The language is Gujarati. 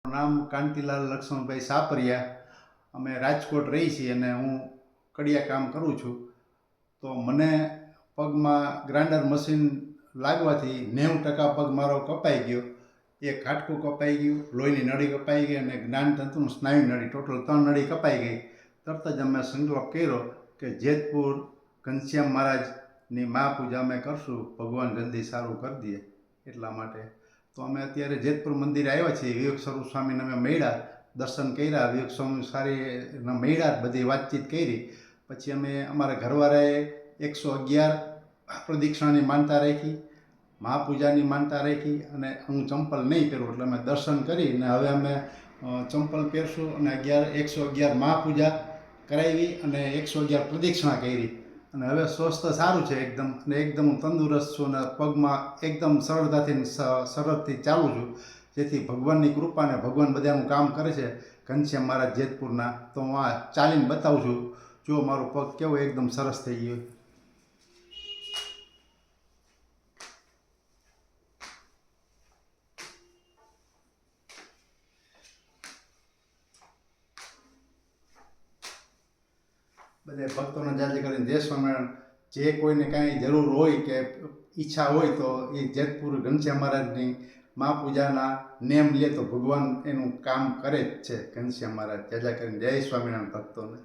નામ કાંતિલાલ લક્ષ્મણભાઈ સાપરિયા. અમે રાજકોટ રહી છીએ અને હું કડિયા કામ કરું છું. તો મને પગમાં ગ્રાઇન્ડર મશીન લાગવાથી 90% પગ મારો કપાઈ ગયો. એક હાડકું કપાઈ ગયું, લોહીની નળી કપાઈ ગઈ અને જ્ઞાનતંતુનું સ્નાયુ નળી, ટોટલ 3 નળી કપાઈ ગઈ. તરત જ અમે સંકલ્પ કર્યો કે જેતપુર ઘનશ્યામ મહારાજની મહાપૂજા અમે કરશું, ભગવાન જલ્દી સારું કરી દે એટલા માટે. તો અમે અત્યારે જેતપુર મંદિરે આવ્યા છીએ. વિવેક સ્વરૂપ સ્વામીને અમે મળ્યા, દર્શન કર્યા, વિવેક સ્વામી સારી મળ્યા, બધી વાતચીત કરી. પછી અમે અમારા ઘરવાળાએ 111 પ્રદક્ષિણાની માનતા રાખી, મહાપૂજાની માનતા રાખી અને હું ચંપલ નહીં પહેરું એટલે અમે દર્શન કરીને હવે અમે ચંપલ પહેરશું અને 111 મહાપૂજા કરાવી અને 111 પ્રદક્ષિણા કરી અને હવે સ્વસ્થ સારું છે એકદમ. અને એકદમ હું તંદુરસ્ત છું અને પગમાં એકદમ સરળતાથી સરળથી ચાલું છું, જેથી ભગવાનની કૃપા અને ભગવાન બધાનું કામ કરે છે. ઘનશ્યામ મહારાજ જેતપુરના, તો હું આ ચાલીને બતાવું છું. જો મારો પગ કેવો એકદમ સરસ થઈ ગયો. બધા ભક્તોને જાજે કરીને જય સ્વામિનારાયણ. જે કોઈને કાંઈ જરૂર હોય કે ઈચ્છા હોય તો એ જેતપુર ઘનશ્યામ મહારાજની મહાપૂજાના નેમ લે તો ભગવાન એનું કામ કરે જ છે. ઘનશ્યામ મહારાજ જાજા કરીને જય સ્વામિનારાયણ ભક્તોને.